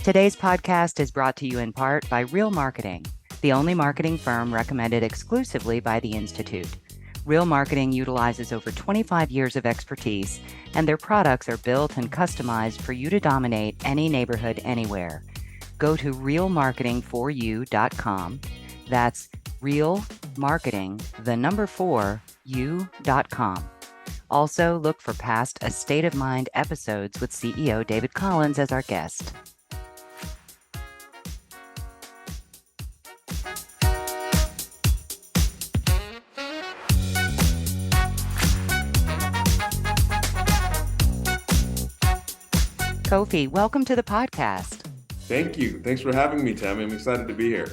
Today's podcast is brought to you in part by Real Marketing, the only marketing firm recommended exclusively by the Institute. Real Marketing utilizes over 25 years of expertise, and their products are built and customized for you to dominate any neighborhood anywhere. Go to realmarketing4u.com. That's realmarketing4u.com. Also, look for past A State of Mind episodes with CEO David Collins as our guest. Kofi, welcome to the podcast. Thank you. Thanks for having me, Tami. I'm excited to be here.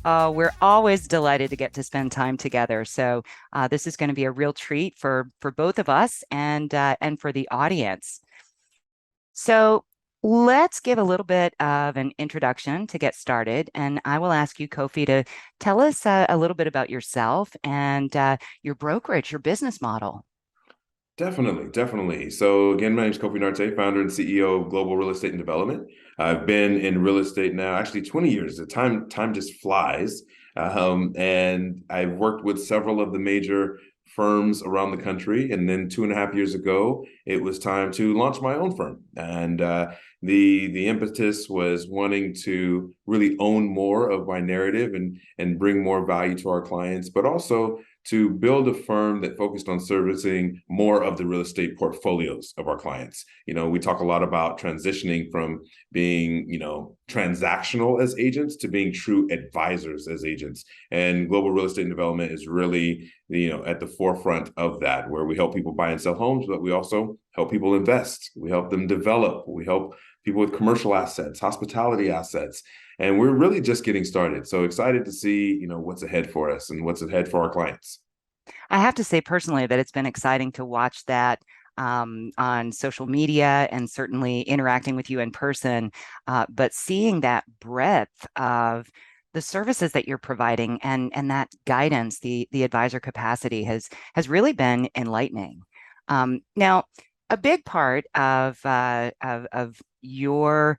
We're always delighted to get to spend time together. So this is going to be a real treat for both of us and for the audience. So let's give a little bit of an introduction to get started. And I will ask you, Kofi, to tell us a little bit about yourself and your brokerage, your business model. Definitely. So again, my name is Kofi Nartey, founder and CEO of Globl Real Estate and Development. I've been in real estate now, actually 20 years. The time just flies. And I've worked with several of the major firms around the country. And then 2.5 years ago, it was time to launch my own firm. And the impetus was wanting to really own more of my narrative and bring more value to our clients, but also to build a firm that focused on servicing more of the real estate portfolios of our clients. You know, we talk a lot about transitioning from being, transactional as agents to being true advisors as agents. And Globl Real Estate and Development is really, at the forefront of that, where we help people buy and sell homes, but we also help people invest. We help them develop. We help people with commercial assets, hospitality assets. And we're really just getting started. So excited to see, what's ahead for us and what's ahead for our clients. I have to say personally that it's been exciting to watch that on social media and certainly interacting with you in person, but seeing that breadth of the services that you're providing and that guidance, the advisor capacity has really been enlightening. Now, a big part of your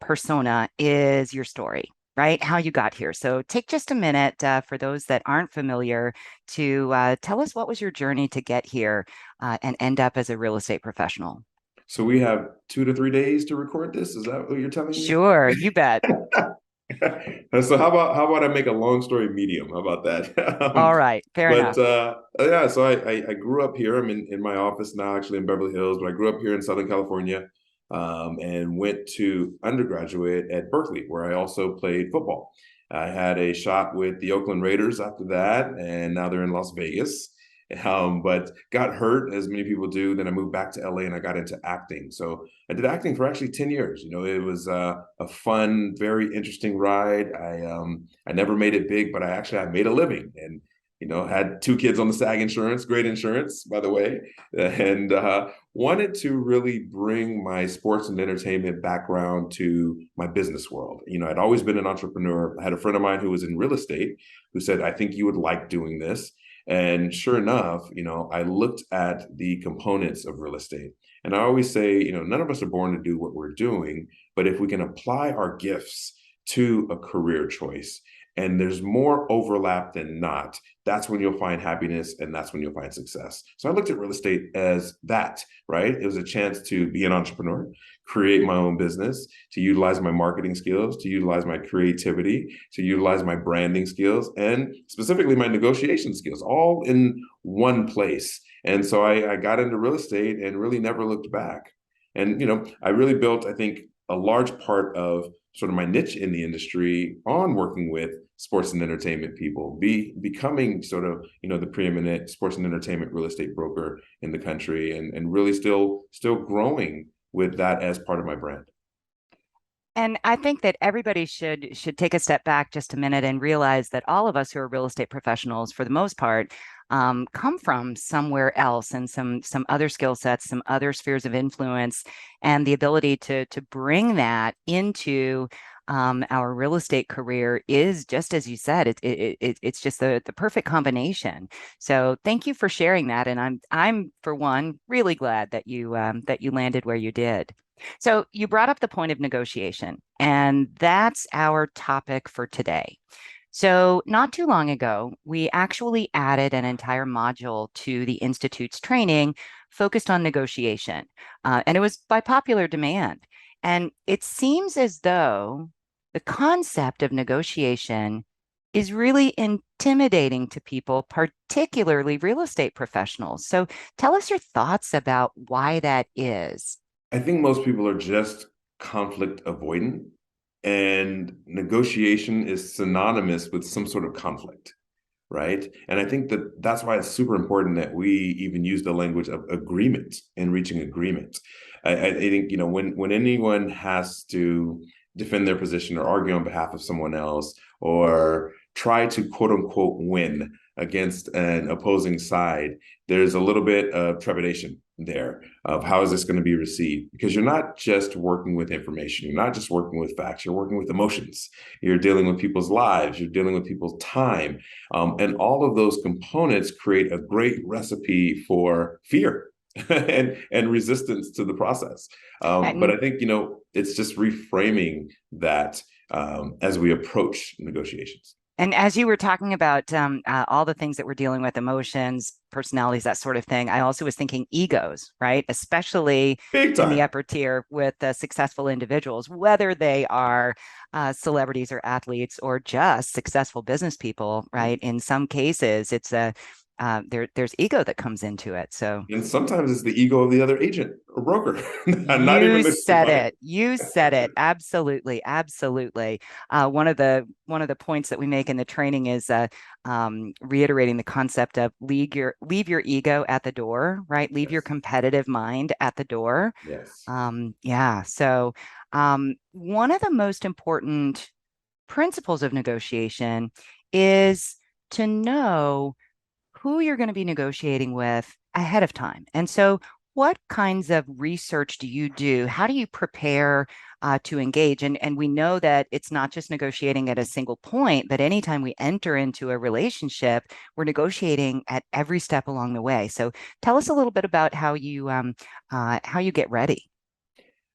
persona is your story, right? How you got here. So take just a minute for those that aren't familiar to tell us what was your journey to get here and end up as a real estate professional. So we have 2 to 3 days to record this. Is that what you're telling me? Sure, you bet. So how about I make a long story medium? How about that? All right, fair enough. Yeah, so I grew up here. I'm in my office now, actually in Beverly Hills, but I grew up here in Southern California. And went to undergraduate at Berkeley, where I also played football. I had a shot with the Oakland Raiders after that, and now they're in Las Vegas. But got hurt, as many people do. Then I moved back to LA and I got into acting. So I did acting for actually 10 years. It was a fun, very interesting ride. I never made it big, but I made a living and had 2 kids on the SAG insurance, great insurance, by the way, and wanted to really bring my sports and entertainment background to my business world. I'd always been an entrepreneur. I had a friend of mine who was in real estate who said, I think you would like doing this. And sure enough, I looked at the components of real estate. And I always say, none of us are born to do what we're doing, but if we can apply our gifts to a career choice, and there's more overlap than not, that's when you'll find happiness and that's when you'll find success. So I looked at real estate as that, right? It was a chance to be an entrepreneur, create my own business, to utilize my marketing skills, to utilize my creativity, to utilize my branding skills, and specifically my negotiation skills, all in one place. And so I got into real estate and really never looked back. And, I really built, I think, a large part of sort of my niche in the industry on working with sports and entertainment people, becoming sort of, the preeminent sports and entertainment real estate broker in the country, and really still growing with that as part of my brand. And I think that everybody should take a step back just a minute and realize that all of us who are real estate professionals, for the most part, come from somewhere else and some other skill sets, some other spheres of influence, and the ability to bring that into our real estate career is just as you said, it's just the perfect combination. So thank you for sharing that. And I'm for one really glad that you landed where you did. So you brought up the point of negotiation, and that's our topic for today. So, not too long ago, we actually added an entire module to the Institute's training focused on negotiation. And it was by popular demand. And it seems as though the concept of negotiation is really intimidating to people, particularly real estate professionals. So, tell us your thoughts about why that is. I think most people are just conflict avoidant, and negotiation is synonymous with some sort of conflict, right? And I think that that's why it's super important that we even use the language of agreement and reaching agreement. I think, when anyone has to defend their position or argue on behalf of someone else or try to quote unquote win against an opposing side, there's a little bit of trepidation there of how is this going to be received, because you're not just working with information, you're not just working with facts, you're working with emotions, you're dealing with people's lives, you're dealing with people's time, and all of those components create a great recipe for fear and resistance to the process. But And I think it's just reframing that as we approach negotiations. And as you were talking about all the things that we're dealing with, emotions, personalities, that sort of thing, I also was thinking egos, right? Especially Big in the time. upper tier with successful individuals, whether they are celebrities or athletes or just successful business people, right? In some cases, it's there's ego that comes into it. So And sometimes it's the ego of the other agent or broker, not you even the said client. it. You said it. Absolutely, absolutely. One of the points that we make in the training is reiterating the concept of leave your ego at the door, right? Leave your Yes. competitive mind at the door. Yes. Yeah. So one of the most important principles of negotiation is to know who you're going to be negotiating with ahead of time. And so, what kinds of research do you do? How do you prepare to engage? And we know that it's not just negotiating at a single point, but anytime we enter into a relationship, we're negotiating at every step along the way. So, tell us a little bit about how you get ready.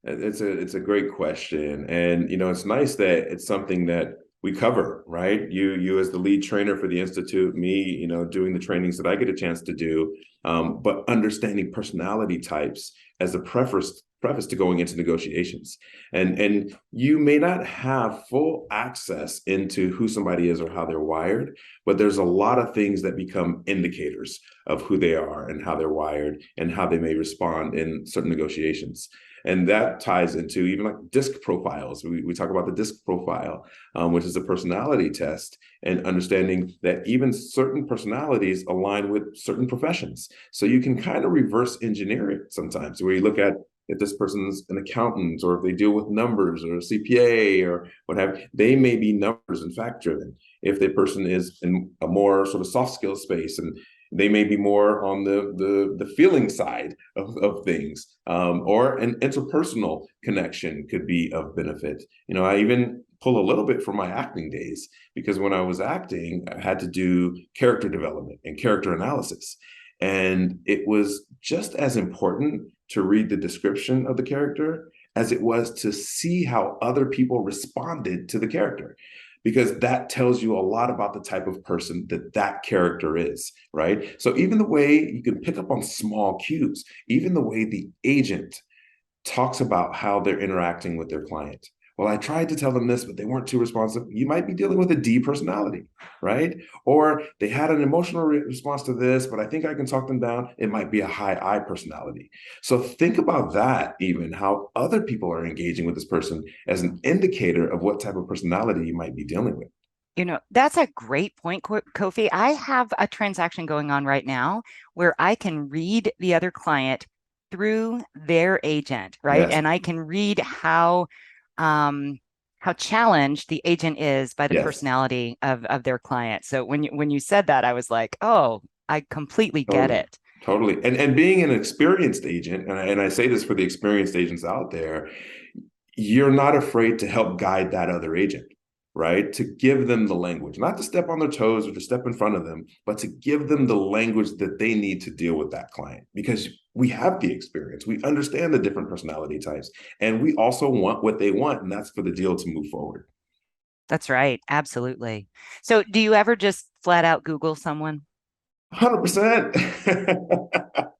It's a great question, and it's nice that it's something that we cover, right? You as the lead trainer for the institute, me, doing the trainings that I get a chance to do, but understanding personality types as a preface to going into negotiations, and you may not have full access into who somebody is or how they're wired, but there's a lot of things that become indicators of who they are and how they're wired and how they may respond in certain negotiations. And that ties into even like disc profiles. We talk about the disc profile, which is a personality test, and understanding that even certain personalities align with certain professions. So you can kind of reverse engineer it sometimes, where you look at if this person's an accountant or if they deal with numbers or a CPA or what have you, they may be numbers and fact driven. If the person is in a more sort of soft skill space, and they may be more on the feeling side of things, or an interpersonal connection could be of benefit. I even pull a little bit from my acting days, because when I was acting, I had to do character development and character analysis. And it was just as important to read the description of the character as it was to see how other people responded to the character, because that tells you a lot about the type of person that character is, right? So even the way you can pick up on small cues, even the way the agent talks about how they're interacting with their client. Well, I tried to tell them this, but they weren't too responsive. You might be dealing with a D personality, right? Or they had an emotional response to this, but I think I can talk them down. It might be a high I personality. So think about that, even how other people are engaging with this person as an indicator of what type of personality you might be dealing with. That's a great point, Kofi. I have a transaction going on right now where I can read the other client through their agent, right? Yes, And I can read um, how challenged the agent is by the yes, personality of their client. So when you said that, I was like, oh, I completely get totally. it. Totally. And being an experienced agent, and I say this for the experienced agents out there, you're not afraid to help guide that other agent, right? To give them the language, not to step on their toes or to step in front of them, but to give them the language that they need to deal with that client, because we have the experience. We understand the different personality types, and we also want what they want, and that's for the deal to move forward. That's right. Absolutely. So do you ever just flat out Google someone? 100%.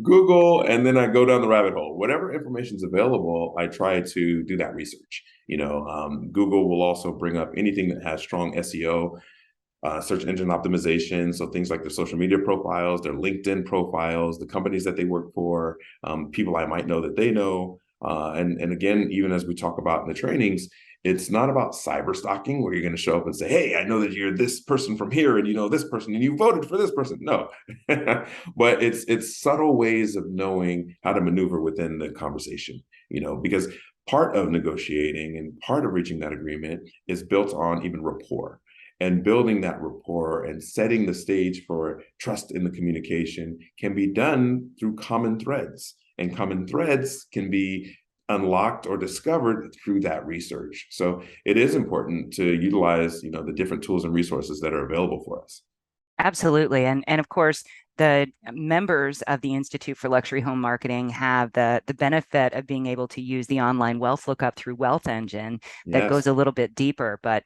Google, and then I go down the rabbit hole. Whatever information is available, I try to do that research. Google will also bring up anything that has strong SEO, search engine optimization. So things like their social media profiles, their LinkedIn profiles, the companies that they work for, people I might know that they know. And again, even as we talk about in the trainings, it's not about cyber stalking where you're going to show up and say, hey, I know that you're this person from here and you know this person and you voted for this person. No, but it's subtle ways of knowing how to maneuver within the conversation, because part of negotiating and part of reaching that agreement is built on even rapport, and building that rapport and setting the stage for trust in the communication can be done through common threads. And common threads can be unlocked or discovered through that research. So it is important to utilize, the different tools and resources that are available for us. Absolutely. And of course, the members of the Institute for Luxury Home Marketing have the benefit of being able to use the online wealth lookup through Wealth Engine that goes Yes. a little bit deeper. But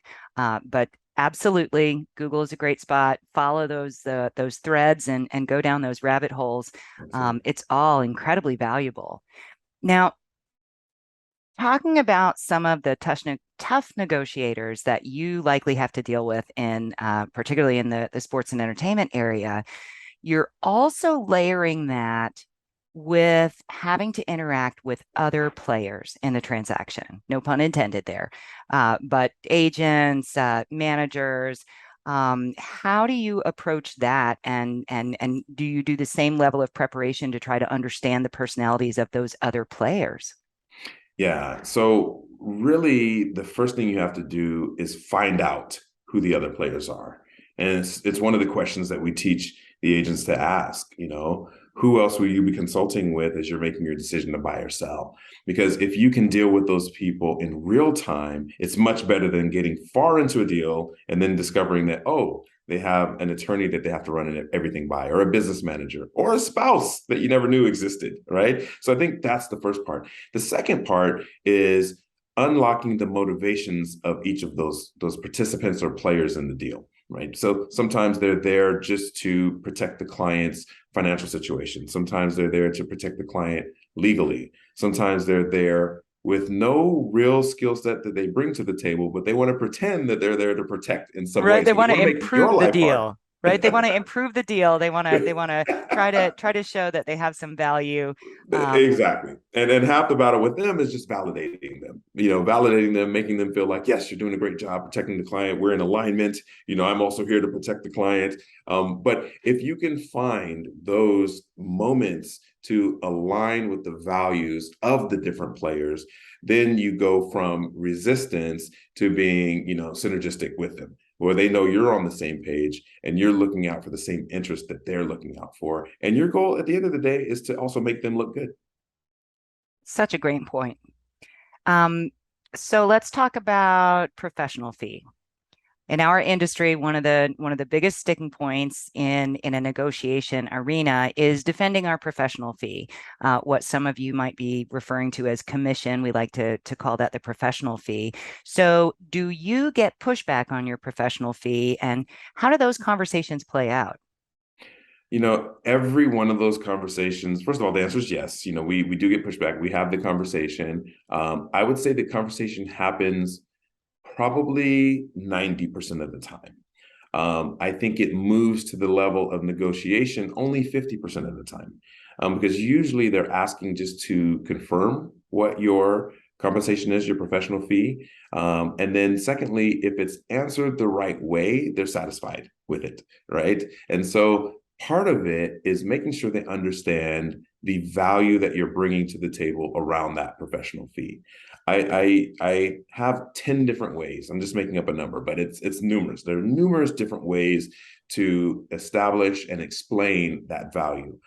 absolutely, Google is a great spot. Follow those threads and go down those rabbit holes. Absolutely. It's all incredibly valuable. Now, talking about some of the tough negotiators that you likely have to deal with in particularly in the sports and entertainment area, you're also layering that with having to interact with other players in the transaction. No pun intended there. But agents, managers, how do you approach that? And do you do the same level of preparation to try to understand the personalities of those other players? Yeah. So really the first thing you have to do is find out who the other players are. And it's one of the questions that we teach the agents to ask, who else will you be consulting with as you're making your decision to buy or sell? Because if you can deal with those people in real time, it's much better than getting far into a deal and then discovering that, oh, they have an attorney that they have to run everything by, or a business manager, or a spouse that you never knew existed, right? So I think that's the first part. The second part is unlocking the motivations of each of those participants or players in the deal, right? So sometimes they're there just to protect the client's financial situation. Sometimes they're there to protect the client legally. Sometimes they're there with no real skill set that they bring to the table, but they want to pretend that they're there to protect in some Right. way. They So they want to want to make your improve the life hard. deal, right? They want to improve the deal. They want to try to show that they have some value. Um, Exactly. And half the battle with them is just validating them, validating them, making them feel like, yes, you're doing a great job protecting the client. We're in alignment. I'm also here to protect the client. But if you can find those moments to align with the values of the different players, then you go from resistance to being, synergistic with them, where they know you're on the same page and you're looking out for the same interest that they're looking out for. And your goal at the end of the day is to also make them look good. Such a great point. Um, so let's talk about professional fee. In our industry, one of the biggest sticking points in a negotiation arena is defending our professional fee. What some of you might be referring to as commission, we like to call that the professional fee. So, do you get pushback on your professional fee, and how do those conversations play out? Every one of those conversations, first of all, the answer is yes. We do get pushback. We have the conversation. I would say the conversation happens probably 90% of the time. I think it moves to the level of negotiation only 50% of the time, because usually they're asking just to confirm what your compensation is, your professional fee. And then secondly, if it's answered the right way, they're satisfied with it, right? And so part of it is making sure they understand the value that you're bringing to the table around that professional fee. I have 10 different ways. I'm just making up a number, but it's numerous. There are numerous different ways to establish and explain that value.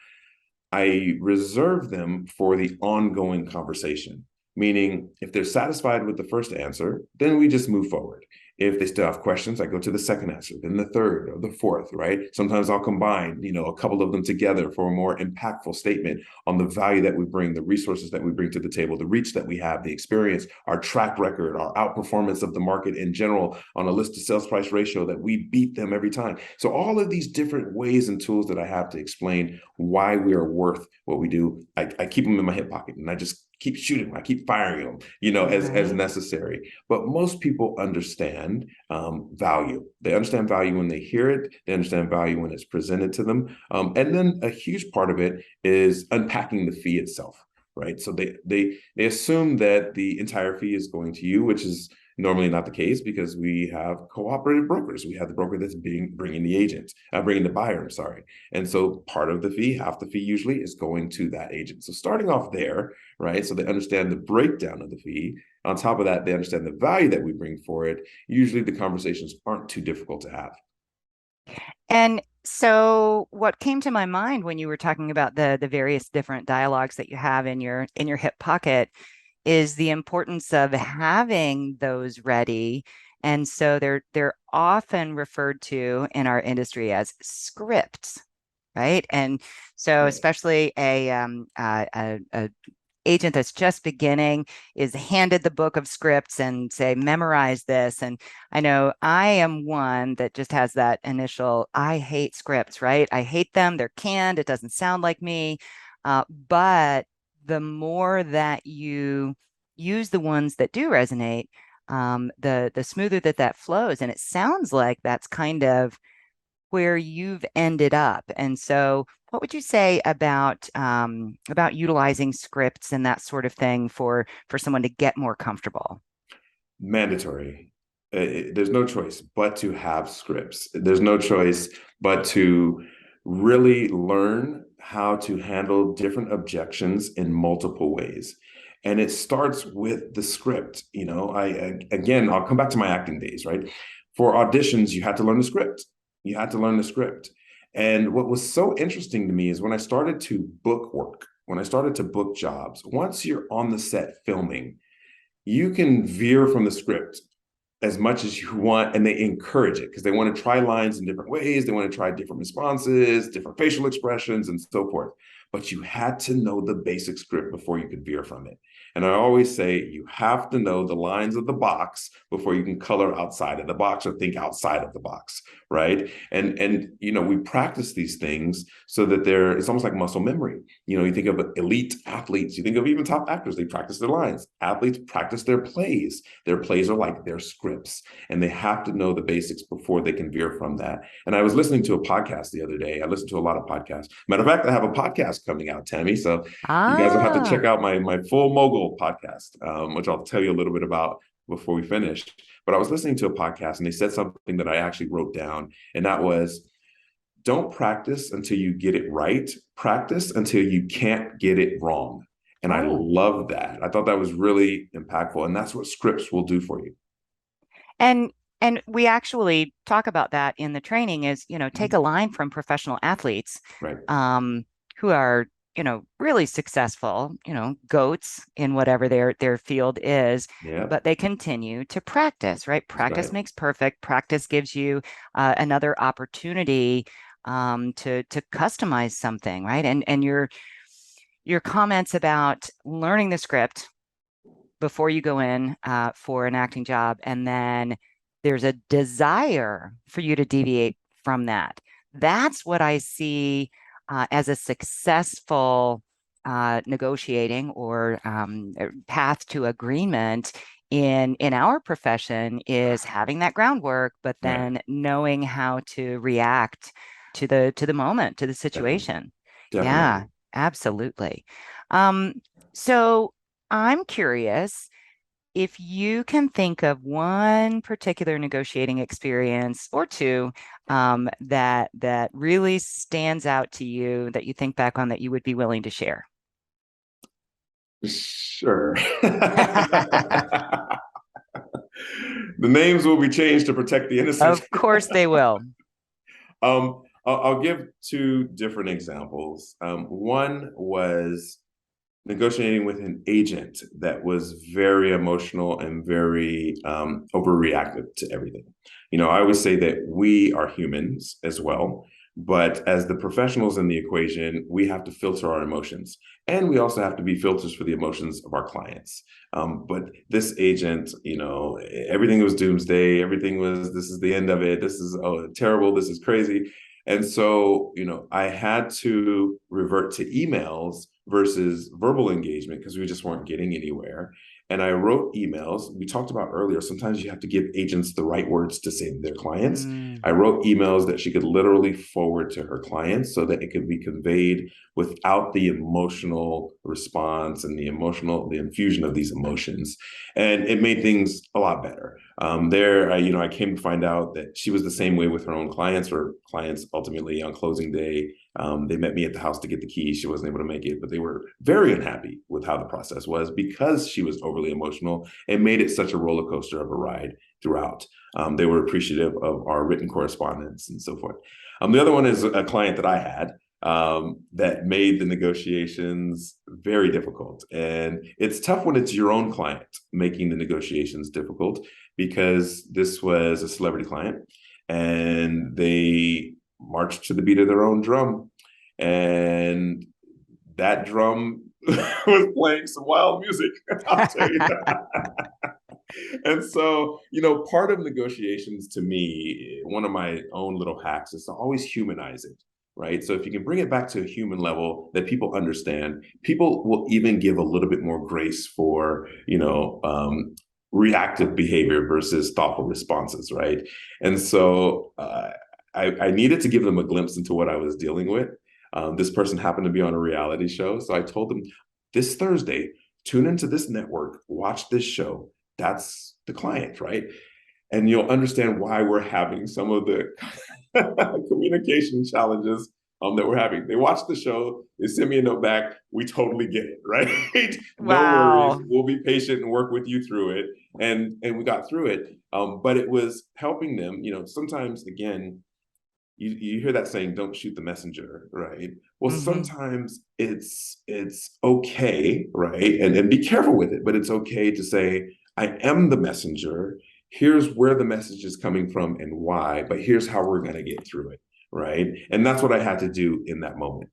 I reserve them for the ongoing conversation, meaning if they're satisfied with the first answer, then we just move forward. If they still have questions, I go to the second answer, then the third or the fourth, right? Sometimes I'll combine, a couple of them together for a more impactful statement on the value that we bring, the resources that we bring to the table, the reach that we have, the experience, our track record, our outperformance of the market in general on a list to sales price ratio that we beat them every time. So all of these different ways and tools that I have to explain why we are worth what we do, I keep them in my hip pocket, and I just keep shooting, I keep firing them, as necessary. But most people understand value. They understand value when they hear it. They understand value when it's presented to them. And then a huge part of it is unpacking the fee itself, right? So they assume that the entire fee is going to you, which is normally not the case, because we have cooperative brokers. We have the broker that's bringing the agent, bringing the buyer, I'm sorry. And so part of the fee, half the fee usually, is going to that agent. So starting off there, right? So they understand the breakdown of the fee. On top of that, they understand the value that we bring for it. Usually the conversations aren't too difficult to have. And so what came to my mind when you were talking about the various different dialogues that you have in your hip pocket is the importance of having those ready. And so they're often referred to in our industry as scripts, right? And so especially a agent that's just beginning is handed the book of scripts and say, memorize this. And I know I am one that just has that initial, I hate scripts, right? I hate them. They're canned. It doesn't sound like me. But the more that you use the ones that do resonate, the smoother that flows. And it sounds like that's kind of where you've ended up. And so what would you say about utilizing scripts and that sort of thing for someone to get more comfortable? Mandatory. There's no choice but to have scripts. There's no choice but to really learn how to handle different objections in multiple ways. And it starts with the script. I'll come back to my acting days, right? For auditions, you had to learn the script. You had to learn the script. And what was so interesting to me is when I started to book work, when I started to book jobs, once you're on the set filming, you can veer from the script as much as you want, and they encourage it because they want to try lines in different ways. They want to try different responses, different facial expressions, and so forth. But you had to know the basic script before you could veer from it. And I always say you have to know the lines of the box before you can color outside of the box or think outside of the box, right? And we practice these things so that it's almost like muscle memory. You think of elite athletes, you think of even top actors, they practice their lines. Athletes practice their plays. Their plays are like their scripts, and they have to know the basics before they can veer from that. And I was listening to a podcast the other day. I listen to a lot of podcasts. Matter of fact, I have a podcast coming out, Tami. So you guys will have to check out my Full Mogul podcast, which I'll tell you a little bit about before we finish. But I was listening to a podcast and they said something that I actually wrote down, and that was, don't practice until you get it right. Practice until you can't get it wrong. And I love that. I thought that was really impactful. And that's what scripts will do for you. And we actually talk about that in the training is, take a line from professional athletes, right, who are, really successful, goats in whatever their field is, but they continue to practice, right? Practice makes perfect. Practice gives you another opportunity to customize something, right? And your comments about learning the script before you go in for an acting job, and then there's a desire for you to deviate from that. That's what I see as a successful negotiating or path to agreement in our profession, is having that groundwork, but then knowing how to react to the moment, to the situation. Definitely. Yeah, absolutely. So I'm curious if you can think of one particular negotiating experience or two that really stands out to you, that you think back on, that you would be willing to share. Sure. The names will be changed to protect the innocent. Of course they will. I'll give two different examples. One was negotiating with an agent that was very emotional and very overreactive to everything. I always say that we are humans as well, but as the professionals in the equation, we have to filter our emotions. And we also have to be filters for the emotions of our clients. But this agent, everything was doomsday. Everything was, this is the end of it. This is terrible. This is crazy. And so, I had to revert to emails versus verbal engagement because we just weren't getting anywhere. And I wrote emails. We talked about earlier, sometimes you have to give agents the right words to say to their clients. Mm. I wrote emails that she could literally forward to her clients so that it could be conveyed without the emotional response and the infusion of these emotions. And it made things a lot better. I came to find out that she was the same way with her own clients. Her clients ultimately on closing day, they met me at the house to get the keys. She wasn't able to make it, but they were very unhappy with how the process was because she was overly emotional and made it such a roller coaster of a ride throughout. They were appreciative of our written correspondence and so forth. The other one is a client that I had that made the negotiations very difficult. And it's tough when it's your own client making the negotiations difficult because this was a celebrity client and they marched to the beat of their own drum. And that drum was playing some wild music, I'll tell you that. And so, part of negotiations to me, one of my own little hacks is to always humanize it, right? So if you can bring it back to a human level that people understand, people will even give a little bit more grace for, reactive behavior versus thoughtful responses, right? And so I needed to give them a glimpse into what I was dealing with. This person happened to be on a reality show. So I told them this Thursday, tune into this network, watch this show. That's the client, right? And you'll understand why we're having some of the communication challenges that we're having. They watch the show, they send me a note back. We totally get it, right? No worries. Wow. We'll be patient and work with you through it. And we got through it. But it was helping them. Sometimes again, you hear that saying, don't shoot the messenger, right? Well, Mm-hmm. sometimes it's okay, right? And be careful with it, but it's okay to say, I am the messenger. Here's where the message is coming from and why, but here's how we're going to get through it, right? And that's what I had to do in that moment.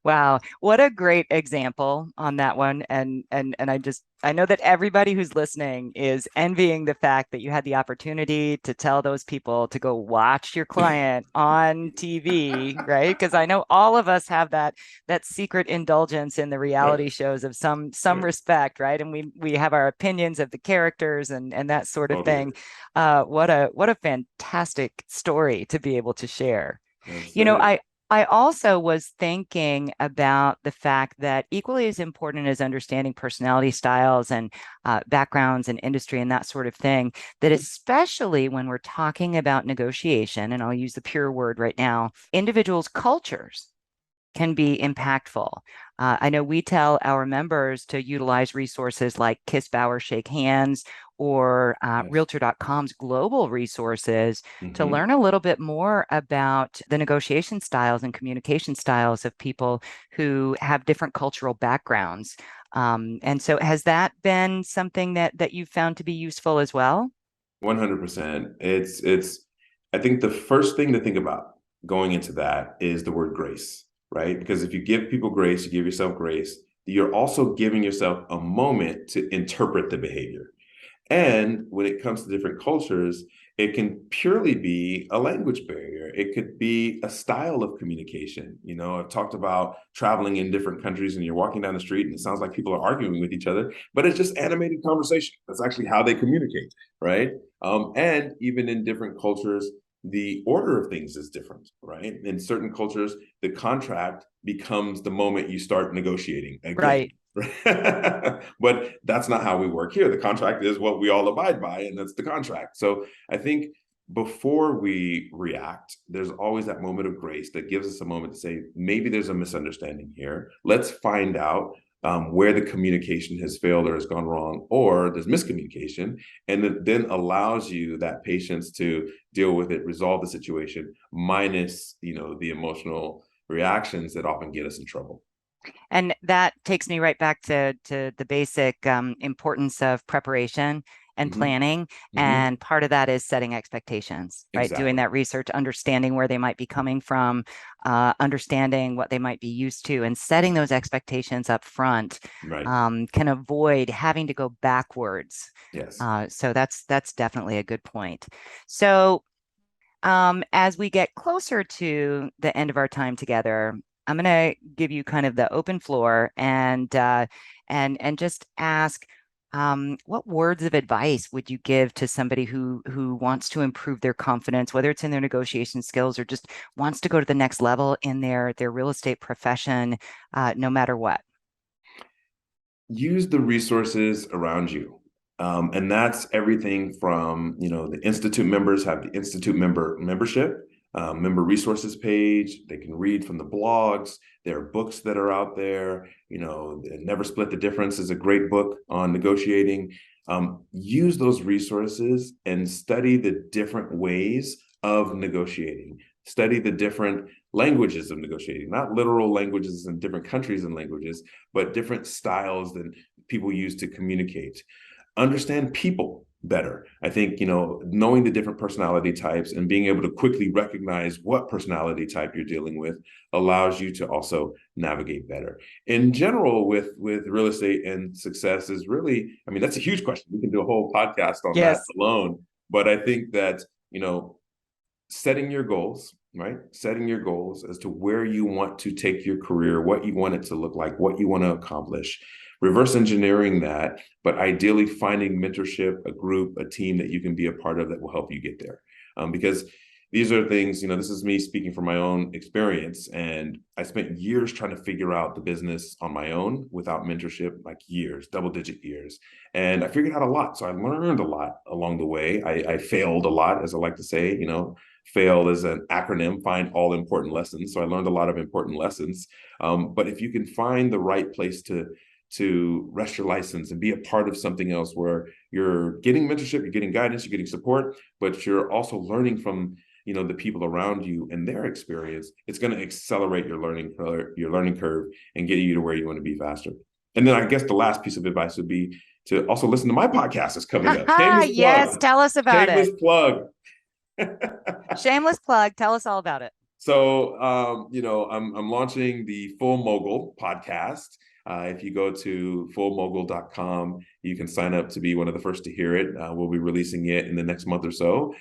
Wow, what a great example on that one. And I know that everybody who's listening is envying the fact that you had the opportunity to tell those people to go watch your client on TV, right? Because I know all of us have that secret indulgence in the Right, reality shows of some right. respect, right? And we have our opinions of the characters and that sort of Totally. thing. What a fantastic story to be able to share. That's You know, it. I also was thinking about the fact that equally as important as understanding personality styles and backgrounds and industry and that sort of thing, that especially when we're talking about negotiation, and I'll use the pure word right now, individuals' cultures can be impactful. I know we tell our members to utilize resources like Kiss Bauer Shake Hands or Yes. Realtor.com's Globl resources to Mm-hmm. learn a little bit more about the negotiation styles and communication styles of people who have different cultural backgrounds. And so has that been something that you've found to be useful as well? 100%. I think the first thing to think about going into that is the word grace, right? Because if you give people grace, you give yourself grace, you're also giving yourself a moment to interpret the behavior. And when it comes to different cultures, it can purely be a language barrier. It could be a style of communication. I've talked about traveling in different countries and you're walking down the street and it sounds like people are arguing with each other, but it's just animated conversation. That's actually how they communicate, right? And even in different cultures, the order of things is different, right? In certain cultures, the contract becomes the moment you start negotiating again. Right. But that's not how we work here. The contract is what we all abide by, and that's the contract. So I think before we react, there's always that moment of grace that gives us a moment to say, maybe there's a misunderstanding here. Let's find out where the communication has failed or has gone wrong, or there's miscommunication, and it then allows you that patience to deal with it, resolve the situation, minus the emotional reactions that often get us in trouble. And that takes me right back to the basic importance of preparation and Hmm. planning. Hmm. And part of that is setting expectations, right? Doing Exactly. that research, understanding where they might be coming from, understanding what they might be used to, and setting those expectations up front Right. can avoid having to go backwards. Yes. So that's definitely a good point. So as we get closer to the end of our time together, I'm going to give you kind of the open floor and just ask, what words of advice would you give to somebody who wants to improve their confidence, whether it's in their negotiation skills or just wants to go to the next level in their real estate profession, no matter what? Use the resources around you. And that's everything from, the Institute members have the Institute membership, member resources page. They can read from the blogs. There are books that are out there. Never Split the Difference is a great book on negotiating. Use those resources and study the different ways of negotiating. Study the different languages of negotiating, not literal languages in different countries and languages, but different styles that people use to communicate. Understand people better. I think, knowing the different personality types and being able to quickly recognize what personality type you're dealing with allows you to also navigate better. In general, with real estate and success is really, I mean, that's a huge question. We can do a whole podcast on that Yes. alone. But I think that, setting your goals, right? Setting your goals as to where you want to take your career, what you want it to look like, what you want to accomplish, reverse engineering that, but ideally finding mentorship, a group, a team that you can be a part of that will help you get there. Because these are things, this is me speaking from my own experience. And I spent years trying to figure out the business on my own without mentorship, like years, double-digit years. And I figured out a lot. So I learned a lot along the way. I failed a lot, as I like to say, fail is an acronym, find all important lessons. So I learned a lot of important lessons. But if you can find the right place to rest your license and be a part of something else where you're getting mentorship, you're getting guidance, you're getting support, but you're also learning from the people around you and their experience, it's going to accelerate your learning curve and get you to where you want to be faster. And then I guess the last piece of advice would be to also listen to my podcast is coming up. Shameless Yes, plug. tell us about Shameless it. plug. Shameless plug. Tell us all about it. So, I'm launching the Full Mogul podcast. If you go to fullmogul.com, you can sign up to be one of the first to hear it. We'll be releasing it in the next month or so.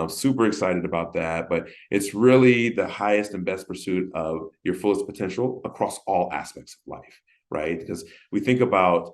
Super excited about that. But it's really the highest and best pursuit of your fullest potential across all aspects of life, right? Because we think about,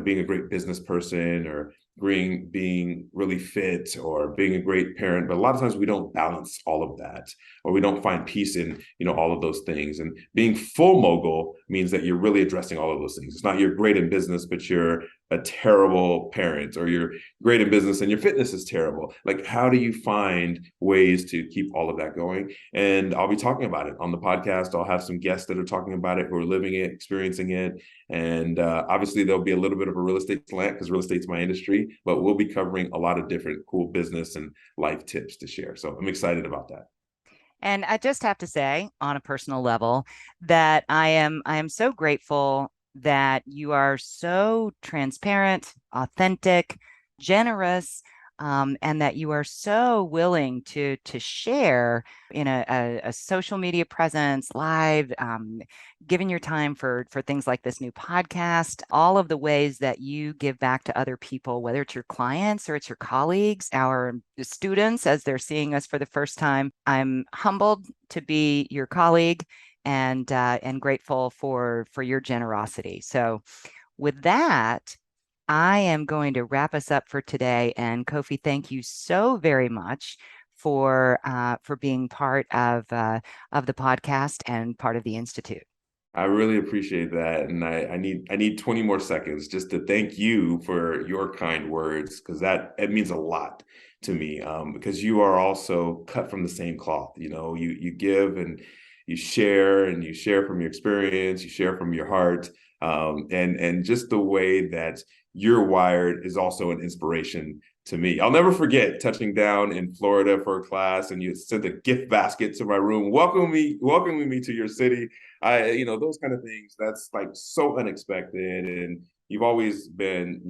being a great business person or being really fit or being a great parent, but a lot of times we don't balance all of that, or we don't find peace in all of those things. And being full mogul means that you're really addressing all of those things. It's not you're great in business but you're a terrible parent, or you're great in business and your fitness is terrible. Like, how do you find ways to keep all of that going? And I'll be talking about it on the podcast. I'll have some guests that are talking about it, who are living it, experiencing it. And obviously there'll be a little bit of a real estate slant because real estate's my industry, but we'll be covering a lot of different cool business and life tips to share. So I'm excited about that. And I just have to say, on a personal level, that I am so grateful that you are so transparent, authentic, generous, and that you are so willing to share in a social media presence, live, giving your time for things like this new podcast, all of the ways that you give back to other people, whether it's your clients or it's your colleagues, our students as they're seeing us for the first time. I'm humbled to be your colleague and grateful for your generosity. So with that, I am going to wrap us up for today. And Kofi, thank you so very much for being part of the podcast and part of the Institute. I really appreciate that. And I need 20 more seconds just to thank you for your kind words, because that it means a lot to me. Because you are also cut from the same cloth. You give and you share from your experience, you share from your heart. And just the way that you're wired is also an inspiration to me. I'll never forget touching down in Florida for a class, and you sent a gift basket to my room, welcoming me to your city. Those kind of things. That's like so unexpected, and you've always been,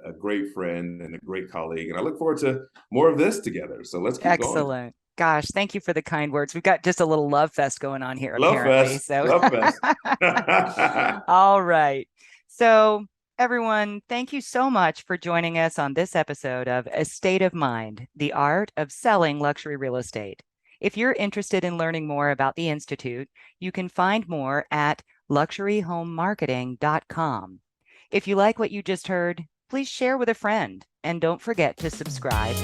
a great friend and a great colleague. And I look forward to more of this together. So let's keep going. Excellent. Gosh, thank you for the kind words. We've got just a little love fest going on here, Love apparently. fest, So, love fest. all right. So, everyone, thank you so much for joining us on this episode of A State of Mind, the Art of Selling Luxury Real Estate. If you're interested in learning more about the Institute, you can find more at luxuryhomemarketing.com. If you like what you just heard, please share with a friend and don't forget to subscribe.